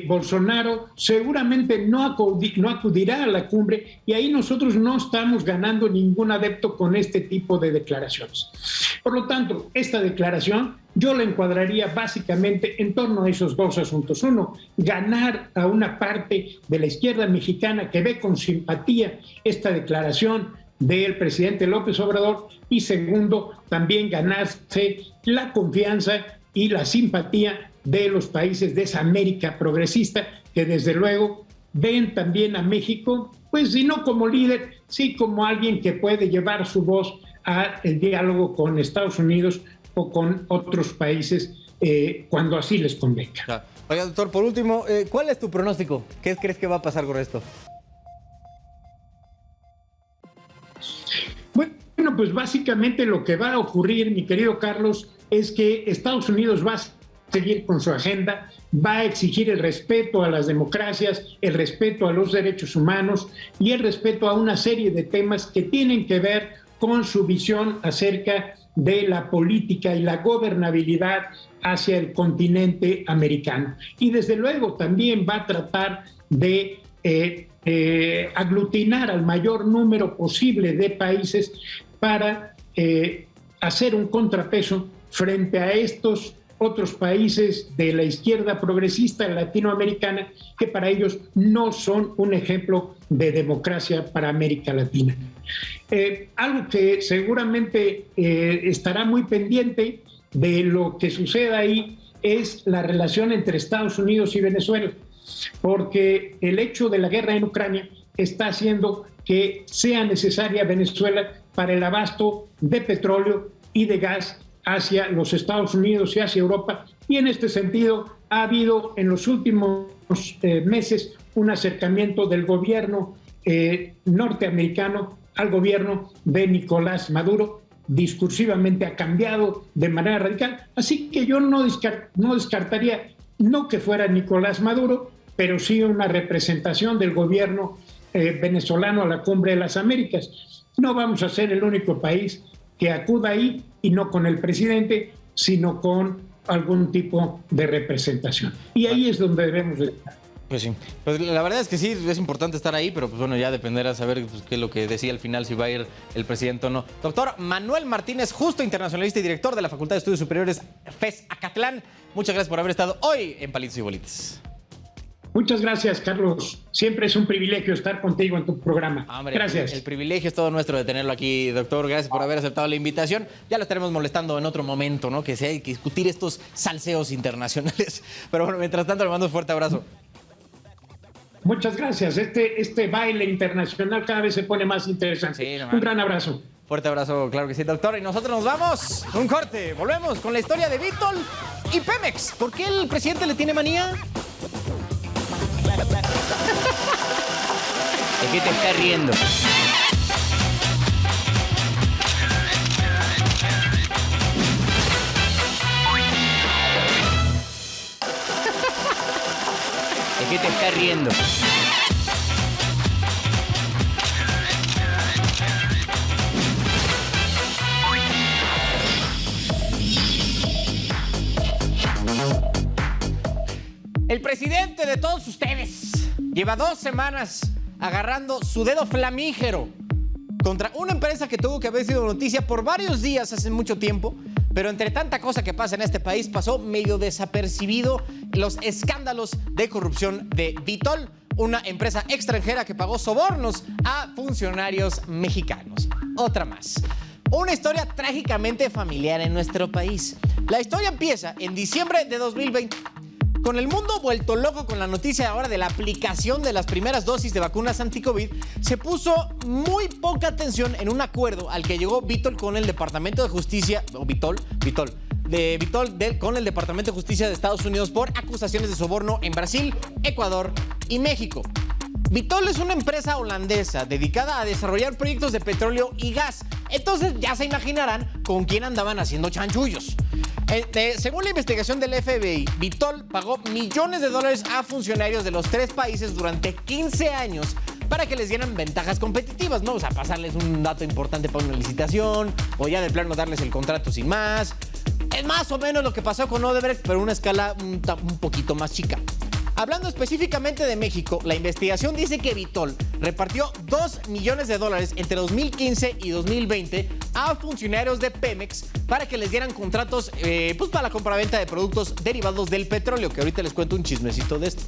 Bolsonaro seguramente no acudirá a la cumbre, y ahí nosotros no estamos ganando ningún adepto con este tipo de declaraciones. Por lo tanto, esta declaración yo la encuadraría básicamente en torno a esos dos asuntos. Uno, ganar a una parte de la izquierda mexicana que ve con simpatía esta declaración del presidente López Obrador, y segundo, también ganarse la confianza y la simpatía de los países de esa América progresista, que desde luego ven también a México, pues si no como líder, sí como alguien que puede llevar su voz al diálogo con Estados Unidos o con otros países cuando así les convenga. Oiga, doctor, por último, ¿cuál es tu pronóstico? ¿Qué crees que va a pasar con esto? Bueno, pues básicamente lo que va a ocurrir, mi querido Carlos, es que Estados Unidos va a seguir con su agenda, va a exigir el respeto a las democracias, el respeto a los derechos humanos y el respeto a una serie de temas que tienen que ver con su visión acerca de la política y la gobernabilidad hacia el continente americano. Y desde luego también va a tratar de aglutinar al mayor número posible de países para hacer un contrapeso frente a estos otros países de la izquierda progresista latinoamericana que para ellos no son un ejemplo de democracia para América Latina. Algo que seguramente estará muy pendiente de lo que suceda ahí es la relación entre Estados Unidos y Venezuela, porque el hecho de la guerra en Ucrania está haciendo que sea necesaria Venezuela para el abasto de petróleo y de gas hacia los Estados Unidos y hacia Europa, y en este sentido ha habido en los últimos meses un acercamiento del gobierno norteamericano al gobierno de Nicolás Maduro. Discursivamente ha cambiado de manera radical, así que yo no descartaría no que fuera Nicolás Maduro, pero sí una representación del gobierno venezolano a la Cumbre de las Américas. No vamos a ser el único país que acuda ahí, y no con el presidente, sino con algún tipo de representación. Y ahí es donde debemos estar. Pues sí, pues la verdad es que sí, es importante estar ahí, pero pues bueno, ya dependerá saber pues, qué es lo que decía al final, si va a ir el presidente o no. Doctor Manuel Martínez, justo internacionalista y director de la Facultad de Estudios Superiores FES Acatlán, muchas gracias por haber estado hoy en Palitos y Bolitas. Muchas gracias, Carlos. Siempre es un privilegio estar contigo en tu programa. Hombre, gracias. El privilegio es todo nuestro de tenerlo aquí, doctor. Gracias por haber aceptado la invitación. Ya lo estaremos molestando en otro momento, ¿no? Que se hay que discutir estos salseos internacionales. Pero bueno, mientras tanto, le mando un fuerte abrazo. Muchas gracias. Este baile internacional cada vez se pone más interesante. Sí, no, un gran abrazo. Fuerte abrazo, claro que sí, doctor. Y nosotros nos vamos. Un corte. Volvemos con la historia de Vitol y Pemex. ¿Por qué el presidente le tiene manía? ¿De qué te estás riendo? ¿De qué te estás riendo? El presidente de todos ustedes lleva 2 semanas agarrando su dedo flamígero contra una empresa que tuvo que haber sido noticia por varios días hace mucho tiempo, pero entre tanta cosa que pasa en este país pasó medio desapercibido los escándalos de corrupción de Vitol, una empresa extranjera que pagó sobornos a funcionarios mexicanos. Otra más. Una historia trágicamente familiar en nuestro país. La historia empieza en diciembre de 2020. Con el mundo vuelto loco con la noticia ahora de la aplicación de las primeras dosis de vacunas anti-COVID, se puso muy poca atención en un acuerdo al que llegó Vitol con el Departamento de Justicia, o con el Departamento de Justicia de Estados Unidos por acusaciones de soborno en Brasil, Ecuador y México. Vitol es una empresa holandesa dedicada a desarrollar proyectos de petróleo y gas. Entonces ya se imaginarán con quién andaban haciendo chanchullos. Según la investigación del FBI, Vitol pagó millones de dólares a funcionarios de los 3 países durante 15 años para que les dieran ventajas competitivas, ¿no? O sea, pasarles un dato importante para una licitación o ya de plano darles el contrato sin más. Es más o menos lo que pasó con Odebrecht, pero a una escala un poquito más chica. Hablando específicamente de México, la investigación dice que Vitol repartió $2 millones entre 2015 y 2020 a funcionarios de Pemex para que les dieran contratos pues para la compraventa de productos derivados del petróleo, que ahorita les cuento un chismecito de esto.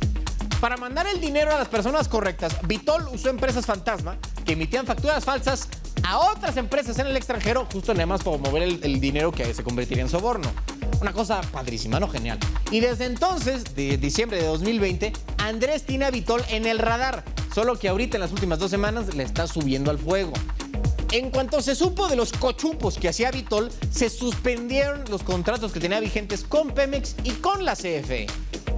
Para mandar el dinero a las personas correctas, Vitol usó empresas fantasma que emitían facturas falsas a otras empresas en el extranjero, justo nada más para mover el dinero que se convertiría en soborno. Una cosa padrísima, ¿no? Genial. Y desde entonces, de diciembre de 2020, Andrés tiene a Vitol en el radar, solo que ahorita en las últimas 2 semanas le está subiendo al fuego. En cuanto se supo de los cochupos que hacía Vitol, se suspendieron los contratos que tenía vigentes con Pemex y con la CFE.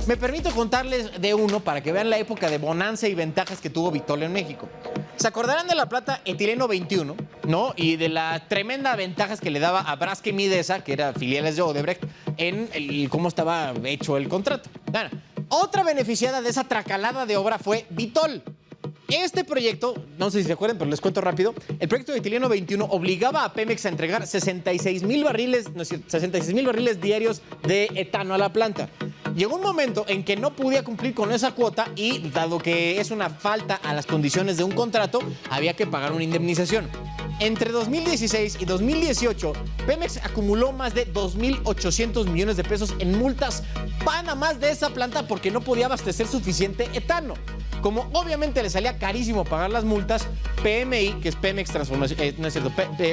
Me permito contarles de uno para que vean la época de bonanza y ventajas que tuvo Vitol en México. Se acordarán de la planta etileno 21, ¿no? Y de las tremendas ventajas que le daba a Braskem y Midesa, que eran filiales de Odebrecht, en cómo estaba hecho el contrato. Bueno, otra beneficiada de esa tracalada de obra fue Vitol. Este proyecto, no sé si se acuerdan, pero les cuento rápido. El proyecto de etileno 21 obligaba a Pemex a entregar 66,000 barriles diarios de etano a la planta. Llegó un momento en que no podía cumplir con esa cuota y, dado que es una falta a las condiciones de un contrato, había que pagar una indemnización. Entre 2016 y 2018, Pemex acumuló más de 2.800 millones de pesos en multas para más de esa planta porque no podía abastecer suficiente etano. Como obviamente le salía carísimo pagar las multas, PMI, que es Pemex Transformación, no es cierto,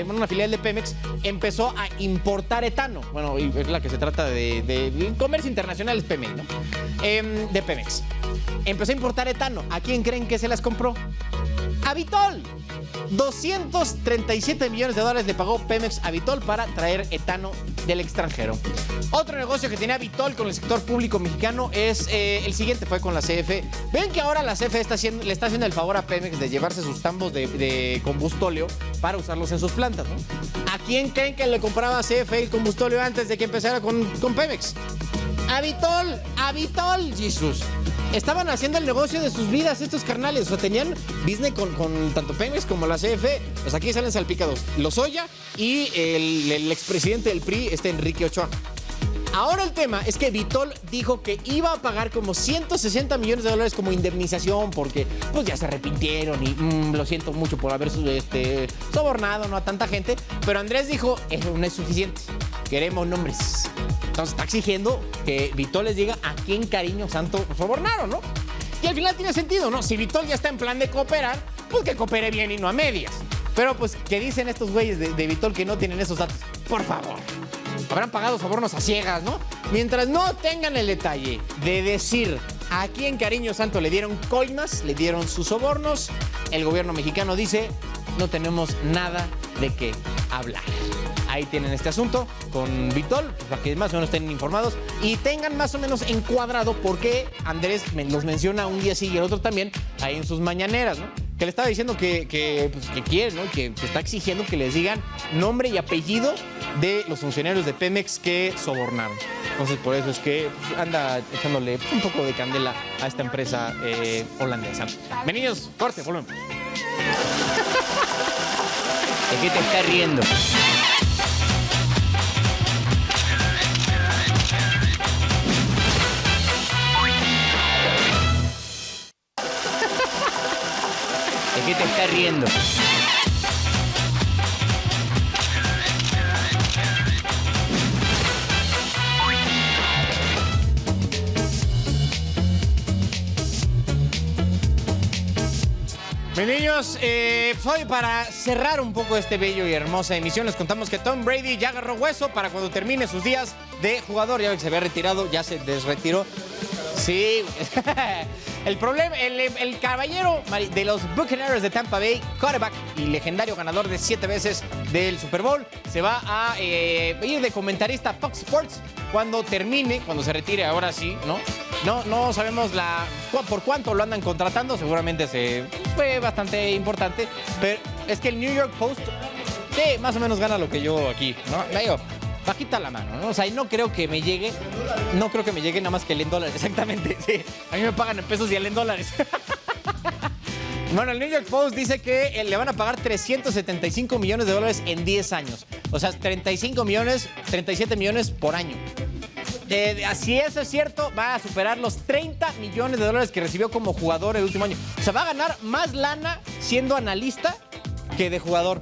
una filial de Pemex, empezó a importar etano. Bueno, es la que se trata de comercio internacional, es PMI, ¿no? De Pemex. Empezó a importar etano. ¿A quién creen que se las compró? ¡A Vitol! 237 millones de dólares le pagó Pemex a Vitol para traer etano del extranjero. Otro negocio que tenía Vitol con el sector público mexicano es el siguiente, fue con la CFE. Ven que ahora la CFE le está haciendo el favor a Pemex de llevarse sus tambos de combustóleo para usarlos en sus plantas, ¿no? ¿A quién creen que le compraba CFE el combustóleo antes de que empezara con Pemex? ¡A Vitol, Jesús! Estaban haciendo el negocio de sus vidas estos carnales. O sea, tenían business con tanto Pemex como la CFE. Pues aquí salen salpicados Lozoya y el expresidente del PRI, Enrique Ochoa. Ahora el tema es que Vitol dijo que iba a pagar como 160 millones de dólares como indemnización porque pues ya se arrepintieron y lo siento mucho por haber sobornado, ¿no?, a tanta gente. Pero Andrés dijo, eso no es suficiente, queremos nombres. Entonces está exigiendo que Vitol les diga a quién cariño santo sobornaron, ¿no? Y al final tiene sentido, ¿no? Si Vitol ya está en plan de cooperar, pues que coopere bien y no a medias. Pero pues, ¿qué dicen estos güeyes de Vitol que no tienen esos datos? Por favor. Habrán pagado sobornos a ciegas, ¿no? Mientras no tengan el detalle de decir a quién cariño santo le dieron coimas, le dieron sus sobornos, el gobierno mexicano dice, no tenemos nada de qué hablar. Ahí tienen este asunto con Vitol, para que más o menos estén informados y tengan más o menos encuadrado por qué Andrés los menciona un día sí y el otro también ahí en sus mañaneras, ¿no? Que le estaba diciendo que quiere, ¿no? Que está exigiendo que les digan nombre y apellido de los funcionarios de Pemex que sobornaron. Entonces, por eso es que anda echándole un poco de candela a esta empresa holandesa. Niños, corte, volvemos. ¿De qué te estás riendo? ¿De qué te estás riendo? Mis niños, hoy para cerrar un poco este bello y hermosa emisión, les contamos que Tom Brady ya agarró hueso para cuando termine sus días de jugador. Ya que se había retirado, ya se desretiró. Sí, el problema, el caballero de los Buccaneers de Tampa Bay, quarterback y legendario ganador de 7 veces del Super Bowl, se va a ir de comentarista a Fox Sports cuando termine, cuando se retire, ahora sí, ¿no? No sabemos por cuánto lo andan contratando, seguramente fue bastante importante, pero es que el New York Post, sí, más o menos gana lo que yo aquí, ¿no? Medio bajita la mano, ¿no? O sea, y no creo que me llegue nada más que el en dólares, exactamente, sí. A mí me pagan en pesos y él en dólares. Bueno, el New York Post dice que le van a pagar 375 millones de dólares en 10 años. O sea, 37 millones por año. Si eso es cierto, va a superar los 30 millones de dólares que recibió como jugador el último año. O sea, va a ganar más lana siendo analista que de jugador.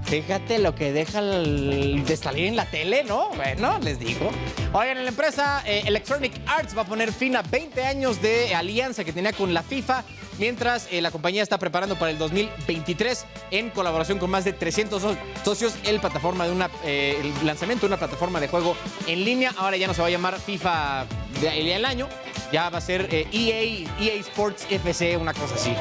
Fíjate lo que deja de salir en la tele, ¿no? Bueno, les digo. Oigan, la empresa Electronic Arts va a poner fin a 20 años de alianza que tenía con la FIFA, mientras la compañía está preparando para el 2023 en colaboración con más de 300 socios el lanzamiento de una plataforma de juego en línea. Ahora ya no se va a llamar FIFA el año, ya va a ser EA Sports FC, una cosa así.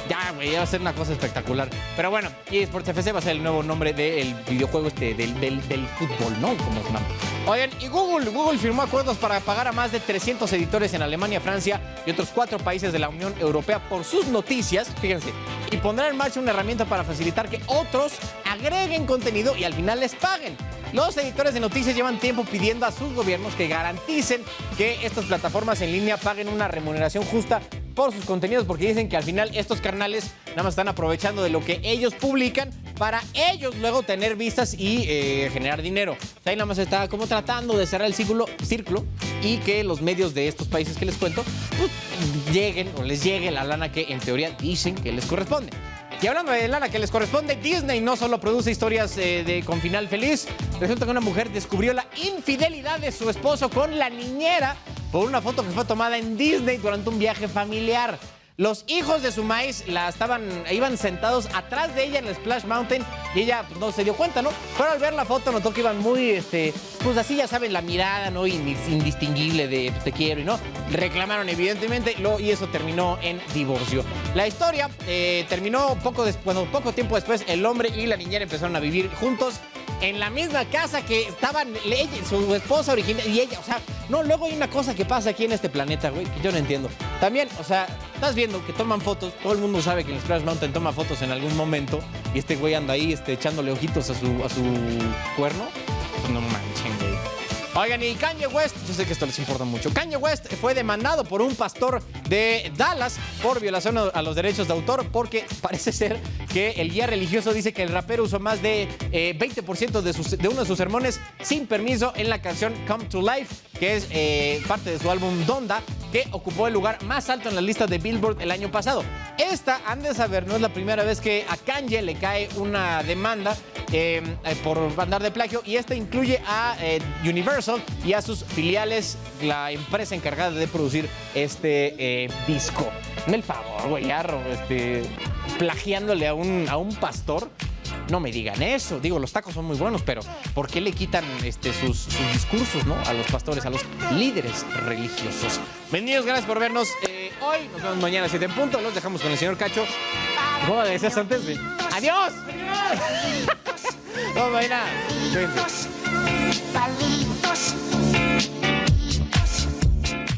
Ya, güey, ya va a ser una cosa espectacular. Pero bueno, EA Sports FC va a ser el nuevo nombre del videojuego del fútbol, ¿no? Como se llama. Oigan, y Google firmó acuerdos para pagar a más de 300 editores en Alemania, Francia y otros 4 países de la Unión Europea por sus noticias, fíjense, y pondrá en marcha una herramienta para facilitar que otros agreguen contenido y al final les paguen. Los editores de noticias llevan tiempo pidiendo a sus gobiernos que garanticen que estas plataformas en línea paguen una remuneración justa por sus contenidos, porque dicen que al final estos carnales nada más están aprovechando de lo que ellos publican para ellos luego tener vistas y generar dinero. O sea, ahí nada más está como tratando de cerrar el círculo y que los medios de estos países que les cuento pues, les llegue la lana que en teoría dicen que les corresponde. Y hablando de lana que les corresponde, Disney no solo produce historias con final feliz. Resulta que una mujer descubrió la infidelidad de su esposo con la niñera por una foto que fue tomada en Disney durante un viaje familiar. Los hijos de su maíz iban sentados atrás de ella en el Splash Mountain y ella pues, no se dio cuenta, ¿no? Pero al ver la foto notó que iban muy, pues así ya saben, la mirada, ¿no? Indistinguible de te quiero y no. Reclamaron evidentemente y eso terminó en divorcio. La historia terminó poco tiempo después. El hombre y la niñera empezaron a vivir juntos en la misma casa que estaban su esposa original y ella. O sea, no, luego hay una cosa que pasa aquí en este planeta, güey, que yo no entiendo. También, o sea, estás viendo que toman fotos, todo el mundo sabe que el Splash Mountain toma fotos en algún momento y este güey anda ahí echándole ojitos a su cuerno. Pues no manchen, güey. Oigan, y Kanye West, yo sé que esto les importa mucho. Kanye West fue demandado por un pastor de Dallas por violación a los derechos de autor porque parece ser que el guía religioso dice que el rapero usó más de 20% de uno de sus sermones sin permiso en la canción Come to Life, que es parte de su álbum Donda, que ocupó el lugar más alto en la lista de Billboard el año pasado. Esta, han de saber, no es la primera vez que a Kanye le cae una demanda por andar de plagio, y esta incluye a Universal y a sus filiales, la empresa encargada de producir este disco. Hazme el favor, güeyarro, plagiándole a un pastor. No me digan eso. Digo, los tacos son muy buenos, pero ¿por qué le quitan sus discursos, ¿no? A los pastores, a los líderes religiosos. Bienvenidos, gracias por vernos hoy. Nos vemos mañana a 7 en punto. Los dejamos con el señor Cacho. ¿Cómo decías antes? ¡Adiós! ¡Adiós! No, mañana. Cuídense.